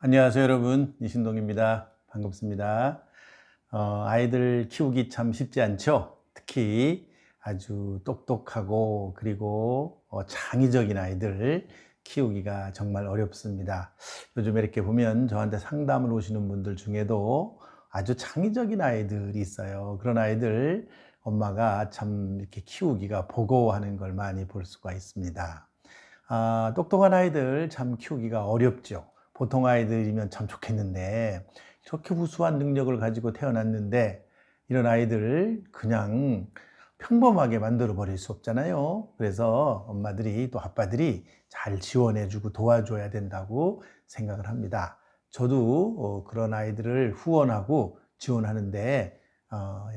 안녕하세요 여러분, 이신동입니다. 반갑습니다. 아이들 키우기 참 쉽지 않죠. 특히 아주 똑똑하고 그리고 창의적인 아이들 키우기가 정말 어렵습니다. 요즘에 이렇게 보면 저한테 상담을 오시는 분들 중에도 아주 창의적인 아이들이 있어요. 그런 아이들 엄마가 참 이렇게 키우기가 버거워하는 걸 많이 볼 수가 있습니다. 똑똑한 아이들 참 키우기가 어렵죠. 보통 아이들이면 참 좋겠는데 이렇게 우수한 능력을 가지고 태어났는데 이런 아이들을 그냥 평범하게 만들어 버릴 수 없잖아요. 그래서 엄마들이 또 아빠들이 잘 지원해 주고 도와줘야 된다고 생각을 합니다. 저도 그런 아이들을 후원하고 지원하는데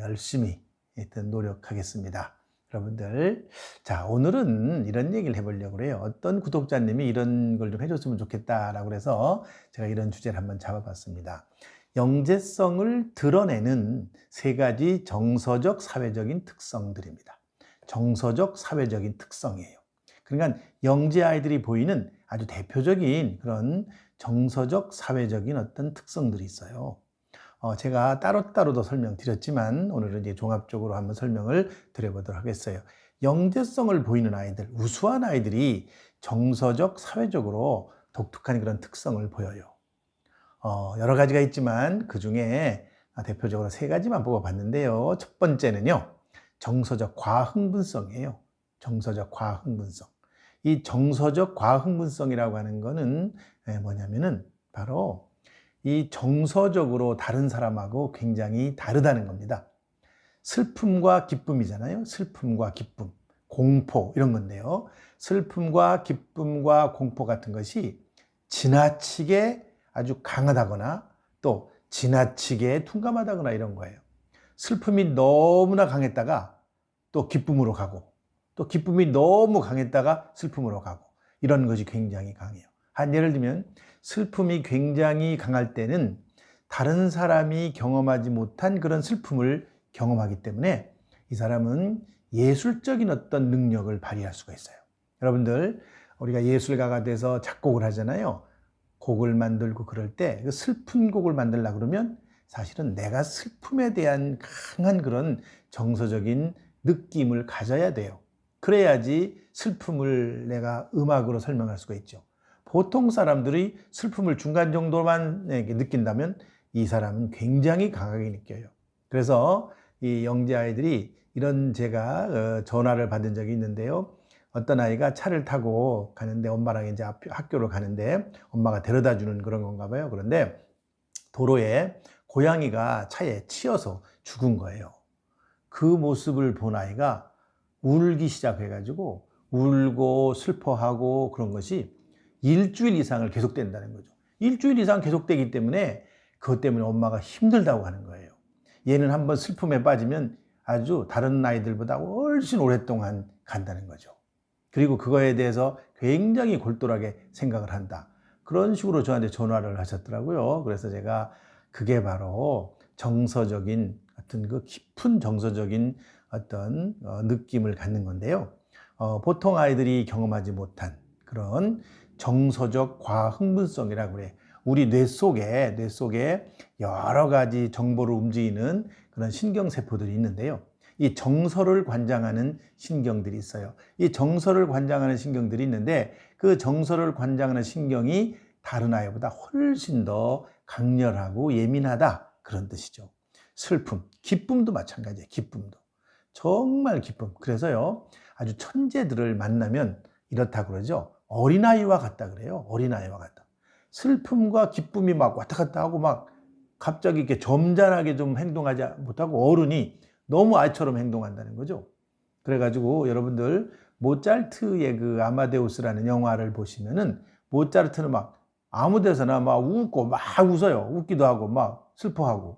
열심히 일단 노력하겠습니다. 여러분들, 자, 오늘은 이런 얘기를 해보려고 해요. 어떤 구독자님이 이런 걸 좀 해줬으면 좋겠다라고 그래서 제가 이런 주제를 한번 잡아봤습니다. 영재성을 드러내는 세 가지 정서적 사회적인 특성들입니다. 정서적 사회적인 특성이에요. 그러니까 영재 아이들이 보이는 아주 대표적인 그런 정서적 사회적인 어떤 특성들이 있어요. 제가 따로따로도 설명드렸지만 오늘은 이제 종합적으로 한번 설명을 드려보도록 하겠어요. 영재성을 보이는 아이들, 우수한 아이들이 정서적, 사회적으로 독특한 그런 특성을 보여요. 여러 가지가 있지만 그 중에 대표적으로 세 가지만 뽑아봤는데요. 첫 번째는요, 정서적 과흥분성이에요. 정서적 과흥분성. 이 정서적 과흥분성이라고 하는 거는 뭐냐면은 바로 이 정서적으로 다른 사람하고 굉장히 다르다는 겁니다. 슬픔과 기쁨이잖아요. 슬픔과 기쁨, 공포 이런 건데요. 슬픔과 기쁨과 공포 같은 것이 지나치게 아주 강하다거나 또 지나치게 둔감하다거나 이런 거예요. 슬픔이 너무나 강했다가 또 기쁨으로 가고 또 기쁨이 너무 강했다가 슬픔으로 가고 이런 것이 굉장히 강해요. 한 예를 들면 슬픔이 굉장히 강할 때는 다른 사람이 경험하지 못한 그런 슬픔을 경험하기 때문에 이 사람은 예술적인 어떤 능력을 발휘할 수가 있어요. 여러분들, 우리가 예술가가 돼서 작곡을 하잖아요. 곡을 만들고 그럴 때 슬픈 곡을 만들려고 그러면 사실은 내가 슬픔에 대한 강한 그런 정서적인 느낌을 가져야 돼요. 그래야지 슬픔을 내가 음악으로 설명할 수가 있죠. 보통 사람들이 슬픔을 중간 정도만 느낀다면 이 사람은 굉장히 강하게 느껴요. 그래서 이 영재 아이들이 이런 제가 전화를 받은 적이 있는데요. 어떤 아이가 차를 타고 가는데 엄마랑 이제 학교로 가는데 엄마가 데려다 주는 그런 건가 봐요. 그런데 도로에 고양이가 차에 치여서 죽은 거예요. 그 모습을 본 아이가 울기 시작해가지고 울고 슬퍼하고 그런 것이 일주일 이상을 계속된다는 거죠. 일주일 이상 계속되기 때문에 그것 때문에 엄마가 힘들다고 하는 거예요. 얘는 한번 슬픔에 빠지면 아주 다른 아이들보다 훨씬 오랫동안 간다는 거죠. 그리고 그거에 대해서 굉장히 골똘하게 생각을 한다. 그런 식으로 저한테 전화를 하셨더라고요. 그래서 제가 그게 바로 정서적인 어떤 그 깊은 정서적인 어떤 느낌을 갖는 건데요. 보통 아이들이 경험하지 못한 그런 정서적 과흥분성이라고 그래. 우리 뇌 속에 여러 가지 정보를 움직이는 그런 신경세포들이 있는데요. 이 정서를 관장하는 신경들이 있어요. 이 정서를 관장하는 신경들이 있는데 그 정서를 관장하는 신경이 다른 아이보다 훨씬 더 강렬하고 예민하다. 그런 뜻이죠. 슬픔, 기쁨도 마찬가지예요. 기쁨도. 정말 기쁨. 그래서요, 아주 천재들을 만나면 이렇다 그러죠. 어린아이와 같다 그래요. 어린아이와 같다. 슬픔과 기쁨이 막 왔다 갔다 하고 막 갑자기 이렇게 점잖하게 좀 행동하지 못하고 어른이 너무 아이처럼 행동한다는 거죠. 그래가지고 여러분들 모차르트의 그 아마데우스라는 영화를 보시면은 모차르트는 막 아무 데서나 막 웃고 막 웃어요. 웃기도 하고 막 슬퍼하고.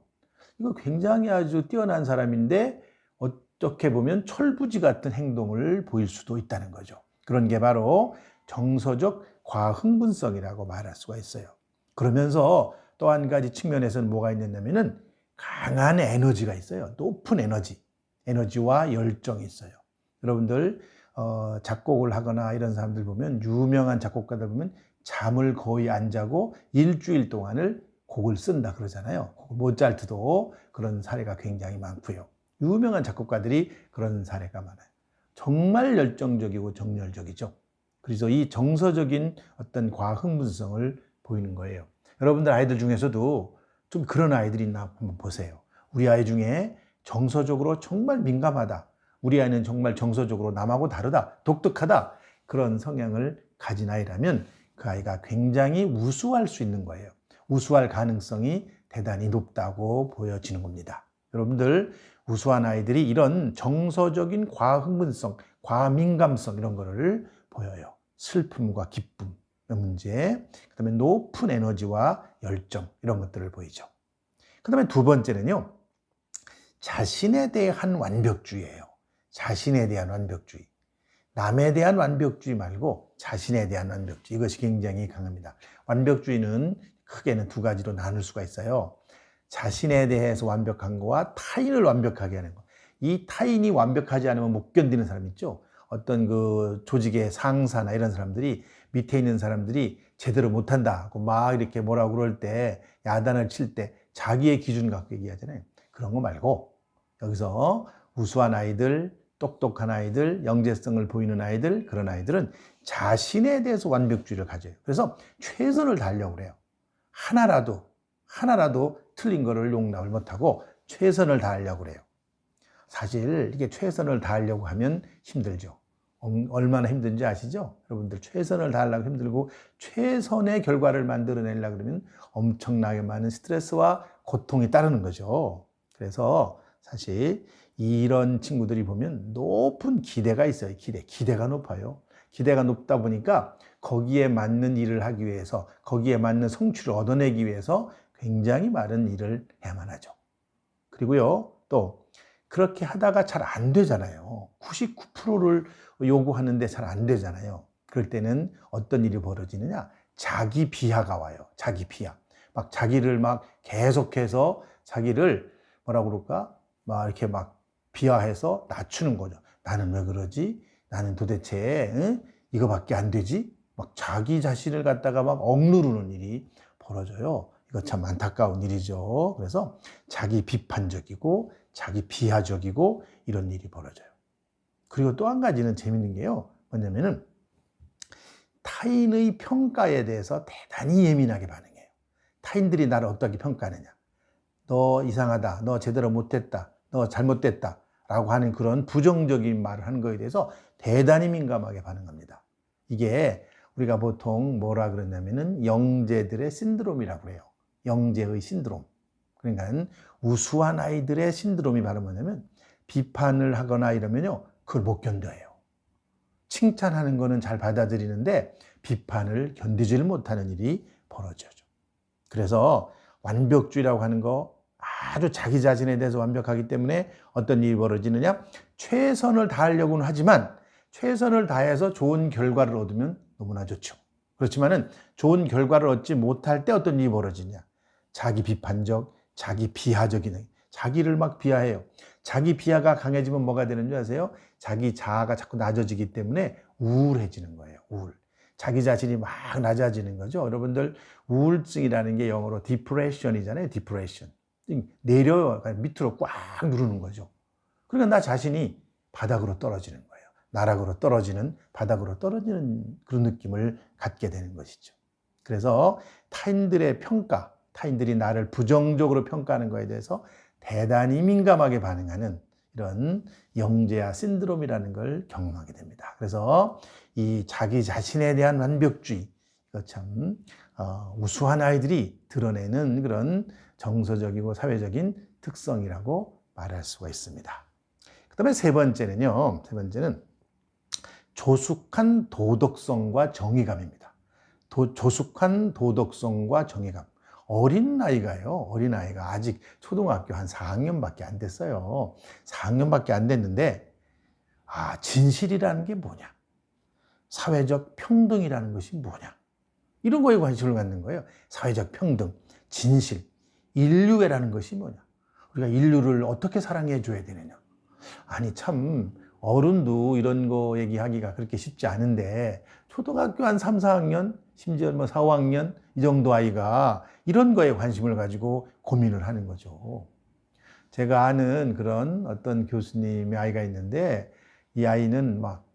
이거 굉장히 아주 뛰어난 사람인데 어떻게 보면 철부지 같은 행동을 보일 수도 있다는 거죠. 그런 게 바로 정서적 과흥분성이라고 말할 수가 있어요. 그러면서 또 한 가지 측면에서는 뭐가 있냐면은 강한 에너지가 있어요. 높은 에너지와 열정이 있어요. 여러분들 작곡을 하거나 이런 사람들 보면, 유명한 작곡가들 보면 잠을 거의 안 자고 일주일 동안을 곡을 쓴다 그러잖아요. 모차르트도 그런 사례가 굉장히 많고요. 유명한 작곡가들이 그런 사례가 많아요. 정말 열정적이고 정열적이죠. 그래서 이 정서적인 어떤 과흥분성을 보이는 거예요. 여러분들 아이들 중에서도 좀 그런 아이들이 있나 한번 보세요. 우리 아이 중에 정서적으로 정말 민감하다, 우리 아이는 정말 정서적으로 남하고 다르다, 독특하다, 그런 성향을 가진 아이라면 그 아이가 굉장히 우수할 수 있는 거예요. 우수할 가능성이 대단히 높다고 보여지는 겁니다. 여러분들, 우수한 아이들이 이런 정서적인 과흥분성, 과민감성 이런 거를 보여요. 슬픔과 기쁨의 문제, 그 다음에 높은 에너지와 열정 이런 것들을 보이죠. 그 다음에 두 번째는요, 자신에 대한 완벽주의예요. 자신에 대한 완벽주의. 남에 대한 완벽주의 말고 자신에 대한 완벽주의. 이것이 굉장히 강합니다. 완벽주의는 크게는 두 가지로 나눌 수가 있어요. 자신에 대해서 완벽한 거와 타인을 완벽하게 하는 거. 이 타인이 완벽하지 않으면 못 견디는 사람 있죠. 어떤 그 조직의 상사나 이런 사람들이 밑에 있는 사람들이 제대로 못한다 하고 막 이렇게 뭐라고 그럴 때, 야단을 칠 때 자기의 기준 갖고 얘기하잖아요. 그런 거 말고 여기서 우수한 아이들, 똑똑한 아이들, 영재성을 보이는 아이들, 그런 아이들은 자신에 대해서 완벽주의를 가져요. 그래서 최선을 다하려고 그래요. 하나라도 틀린 거를 용납을 못하고 최선을 다하려고 그래요. 사실 이게 최선을 다하려고 하면 힘들죠. 얼마나 힘든지 아시죠? 여러분들, 최선을 다하려고 힘들고 최선의 결과를 만들어내려고 그러면 엄청나게 많은 스트레스와 고통이 따르는 거죠. 그래서 사실 이런 친구들이 보면 높은 기대가 있어요. 기대가 높아요. 기대가 높다 보니까 거기에 맞는 일을 하기 위해서, 거기에 맞는 성취를 얻어내기 위해서 굉장히 많은 일을 해야만 하죠. 그리고요, 또 그렇게 하다가 잘 안 되잖아요. 99%를 요구하는데 잘 안 되잖아요. 그럴 때는 어떤 일이 벌어지느냐? 자기 비하가 와요. 자기 비하. 막 자기를 막 계속해서 자기를 뭐라고 그럴까? 막 이렇게 막 비하해서 낮추는 거죠. 나는 왜 그러지? 나는 도대체 이거밖에 안 되지? 막 자기 자신을 갖다가 막 억누르는 일이 벌어져요. 이거 참 안타까운 일이죠. 그래서 자기 비판적이고 자기 비하적이고 이런 일이 벌어져요. 그리고 또 한 가지는 재밌는 게요. 뭐냐면은 타인의 평가에 대해서 대단히 예민하게 반응해요. 타인들이 나를 어떻게 평가하느냐. 너 이상하다. 너 제대로 못했다. 너 잘못됐다. 라고 하는 그런 부정적인 말을 하는 거에 대해서 대단히 민감하게 반응합니다. 이게 우리가 보통 뭐라 그러냐면은 영재들의 신드롬이라고 해요. 영재의 신드롬. 그러니까 우수한 아이들의 신드롬이 바로 뭐냐면, 비판을 하거나 이러면요, 그걸 못 견뎌요. 칭찬하는 거는 잘 받아들이는데 비판을 견디지를 못하는 일이 벌어져죠. 그래서 완벽주의라고 하는 거, 아주 자기 자신에 대해서 완벽하기 때문에 어떤 일이 벌어지느냐? 최선을 다하려고는 하지만 최선을 다해서 좋은 결과를 얻으면 너무나 좋죠. 그렇지만은 좋은 결과를 얻지 못할 때 어떤 일이 벌어지냐? 자기 비판적, 자기 비하적인, 자기를 막 비하해요. 자기 비하가 강해지면 뭐가 되는 줄 아세요? 자기 자아가 자꾸 낮아지기 때문에 우울해지는 거예요. 우울. 자기 자신이 막 낮아지는 거죠. 여러분들, 우울증이라는 게 영어로 디프레션이잖아요. 디프레션. 내려 밑으로 꽉 누르는 거죠. 그러니까 나 자신이 바닥으로 떨어지는 거예요. 나락으로 떨어지는, 바닥으로 떨어지는 그런 느낌을 갖게 되는 것이죠. 그래서 타인들의 평가, 타인들이 나를 부정적으로 평가하는 것에 대해서 대단히 민감하게 반응하는 이런 영재아 신드롬이라는 걸 경험하게 됩니다. 그래서 이 자기 자신에 대한 완벽주의, 이거 참 우수한 아이들이 드러내는 그런 정서적이고 사회적인 특성이라고 말할 수가 있습니다. 그 다음에 세 번째는 조숙한 도덕성과 정의감입니다. 조숙한 도덕성과 정의감. 어린아이가 아직 초등학교 한 4학년밖에 안 됐어요. 4학년밖에 안 됐는데, 진실이라는 게 뭐냐? 사회적 평등이라는 것이 뭐냐? 이런 거에 관심을 갖는 거예요. 사회적 평등, 진실, 인류애라는 것이 뭐냐? 우리가 인류를 어떻게 사랑해 줘야 되느냐? 아니, 참 어른도 이런 거 얘기하기가 그렇게 쉽지 않은데 초등학교 한 3, 4학년, 심지어 뭐 4, 5학년 이 정도 아이가 이런 거에 관심을 가지고 고민을 하는 거죠. 제가 아는 그런 어떤 교수님의 아이가 있는데 이 아이는 막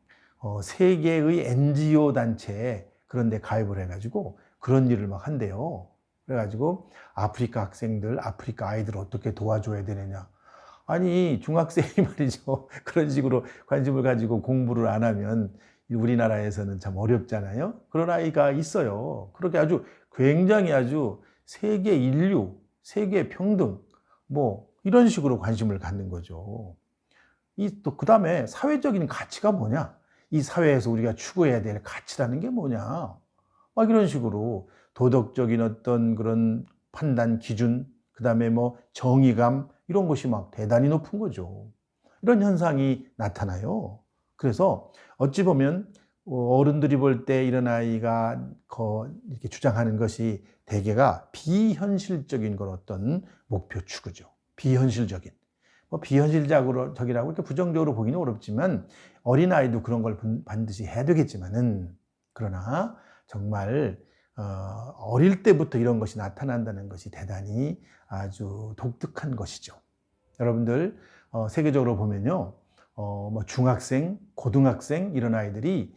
세계의 NGO 단체에 그런 데 가입을 해가지고 그런 일을 막 한대요. 그래가지고 아프리카 학생들, 아프리카 아이들을 어떻게 도와줘야 되느냐. 아니, 중학생이 말이죠. 그런 식으로 관심을 가지고 공부를 안 하면 우리나라에서는 참 어렵잖아요. 그런 아이가 있어요. 그렇게 아주 굉장히 아주 세계 인류, 세계 평등, 뭐 이런 식으로 관심을 갖는 거죠. 이 또 그다음에 사회적인 가치가 뭐냐? 이 사회에서 우리가 추구해야 될 가치라는 게 뭐냐? 막 이런 식으로 도덕적인 어떤 그런 판단 기준, 그다음에 뭐 정의감 이런 것이 막 대단히 높은 거죠. 이런 현상이 나타나요. 그래서 어찌 보면 어른들이 볼 때 이런 아이가 이렇게 주장하는 것이 대개가 비현실적인 걸 어떤 목표 추구죠. 비현실적인. 뭐 비현실적이라고 이렇게 부정적으로 보기는 어렵지만 어린아이도 그런 걸 반드시 해야 되겠지만은 그러나 정말 어릴 때부터 이런 것이 나타난다는 것이 대단히 아주 독특한 것이죠. 여러분들 세계적으로 보면요, 뭐 중학생, 고등학생 이런 아이들이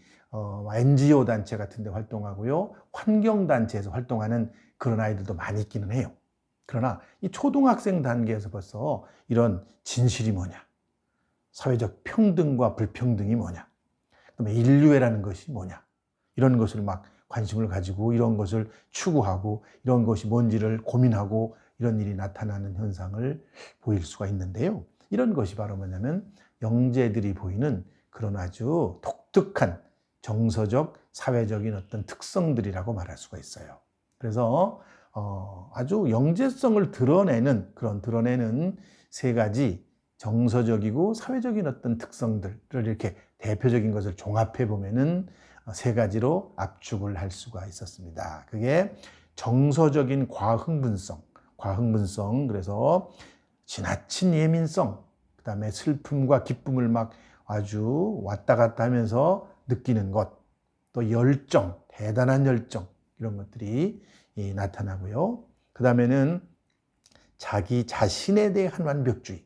NGO 단체 같은 데 활동하고요, 환경단체에서 활동하는 그런 아이들도 많이 있기는 해요. 그러나 이 초등학생 단계에서 벌써 이런 진실이 뭐냐, 사회적 평등과 불평등이 뭐냐, 그다음에 인류애라는 것이 뭐냐, 이런 것을 막 관심을 가지고 이런 것을 추구하고 이런 것이 뭔지를 고민하고 이런 일이 나타나는 현상을 보일 수가 있는데요. 이런 것이 바로 뭐냐면 영재들이 보이는 그런 아주 독특한 정서적, 사회적인 어떤 특성들이라고 말할 수가 있어요. 그래서 아주 영재성을 드러내는 세 가지 정서적이고 사회적인 어떤 특성들을 이렇게 대표적인 것을 종합해 보면은 세 가지로 압축을 할 수가 있었습니다. 그게 정서적인 과흥분성, 그래서 지나친 예민성, 그 다음에 슬픔과 기쁨을 막 아주 왔다 갔다 하면서 느끼는 것, 또 열정, 대단한 열정, 이런 것들이 나타나고요. 그 다음에는 자기 자신에 대한 완벽주의,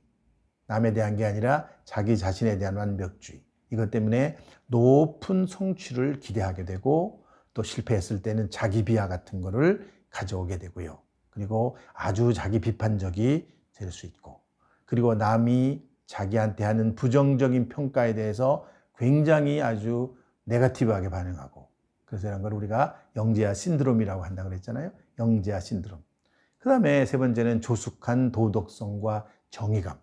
남에 대한 게 아니라 자기 자신에 대한 완벽주의, 이것 때문에 높은 성취를 기대하게 되고 또 실패했을 때는 자기 비하 같은 거를 가져오게 되고요. 그리고 아주 자기 비판적이 될 수 있고, 그리고 남이 자기한테 하는 부정적인 평가에 대해서 굉장히 아주 네거티브하게 반응하고, 그래서 이런 걸 우리가 영재아 신드롬이라고 한다고 그랬잖아요. 영재아 신드롬. 그 다음에 세 번째는 조숙한 도덕성과 정의감.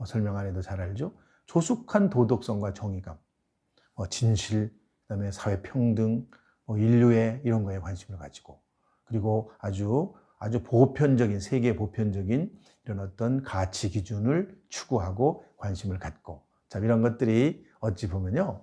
설명 안 해도 잘 알죠. 조숙한 도덕성과 정의감, 진실, 그다음에 사회 평등, 인류애 이런 거에 관심을 가지고, 그리고 아주 보편적인, 세계 보편적인 이런 어떤 가치 기준을 추구하고 관심을 갖고, 자, 이런 것들이 어찌 보면요,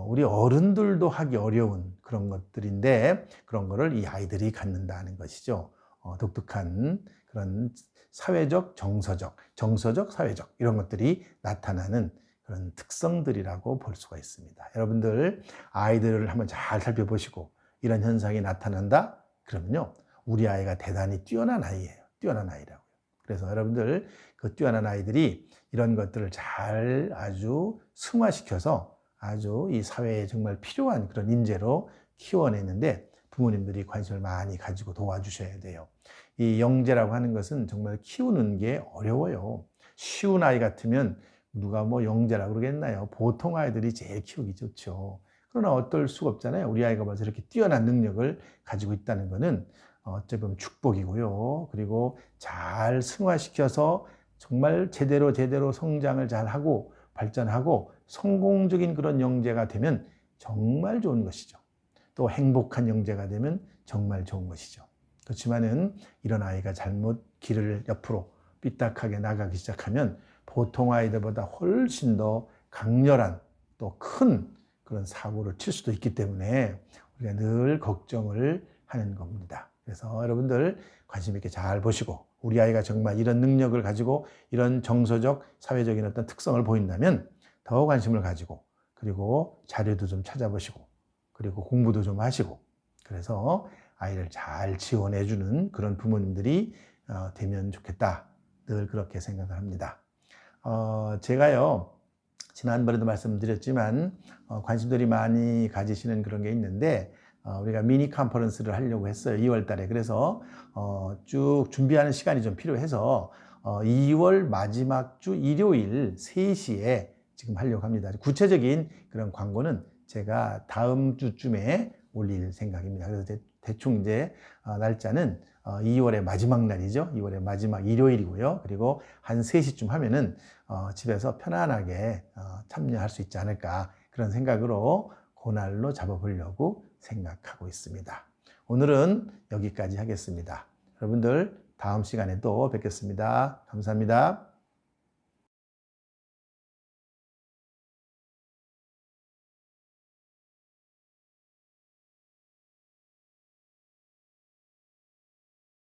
우리 어른들도 하기 어려운 그런 것들인데 그런 거를 이 아이들이 갖는다는 것이죠. 독특한 그런 사회적, 정서적, 사회적 이런 것들이 나타나는 그런 특성들이라고 볼 수가 있습니다. 여러분들 아이들을 한번 잘 살펴보시고 이런 현상이 나타난다? 그러면요, 우리 아이가 대단히 뛰어난 아이예요. 뛰어난 아이라고요. 그래서 여러분들 그 뛰어난 아이들이 이런 것들을 잘 아주 승화시켜서 아주 이 사회에 정말 필요한 그런 인재로 키워내는데 부모님들이 관심을 많이 가지고 도와주셔야 돼요. 이 영재라고 하는 것은 정말 키우는 게 어려워요. 쉬운 아이 같으면 누가 뭐 영재라고 그러겠나요? 보통 아이들이 제일 키우기 좋죠. 그러나 어떨 수가 없잖아요. 우리 아이가 벌써 이렇게 뛰어난 능력을 가지고 있다는 것은 어찌 보면 축복이고요. 그리고 잘 승화시켜서 정말 제대로 성장을 잘하고 발전하고 성공적인 그런 영재가 되면 정말 좋은 것이죠. 또 행복한 영재가 되면 정말 좋은 것이죠. 그렇지만은 이런 아이가 잘못 길을 옆으로 삐딱하게 나가기 시작하면 보통 아이들보다 훨씬 더 강렬한 또 큰 그런 사고를 칠 수도 있기 때문에 우리가 늘 걱정을 하는 겁니다. 그래서 여러분들 관심 있게 잘 보시고 우리 아이가 정말 이런 능력을 가지고 이런 정서적, 사회적인 어떤 특성을 보인다면 더 관심을 가지고, 그리고 자료도 좀 찾아보시고, 그리고 공부도 좀 하시고, 그래서 아이를 잘 지원해주는 그런 부모님들이 되면 좋겠다. 늘 그렇게 생각을 합니다. 제가요, 지난번에도 말씀드렸지만 관심들이 많이 가지시는 그런 게 있는데, 우리가 미니 컨퍼런스를 하려고 했어요. 2월 달에. 그래서 쭉 준비하는 시간이 좀 필요해서 2월 마지막 주 일요일 3시에 지금 하려고 합니다. 구체적인 그런 광고는 제가 다음 주쯤에 올릴 생각입니다. 그래서 대충 이제 날짜는 2월의 마지막 날이죠. 2월의 마지막 일요일이고요. 그리고 한 3시쯤 하면은 집에서 편안하게 참여할 수 있지 않을까, 그런 생각으로 그날로 잡아보려고 생각하고 있습니다. 오늘은 여기까지 하겠습니다. 여러분들 다음 시간에 또 뵙겠습니다. 감사합니다.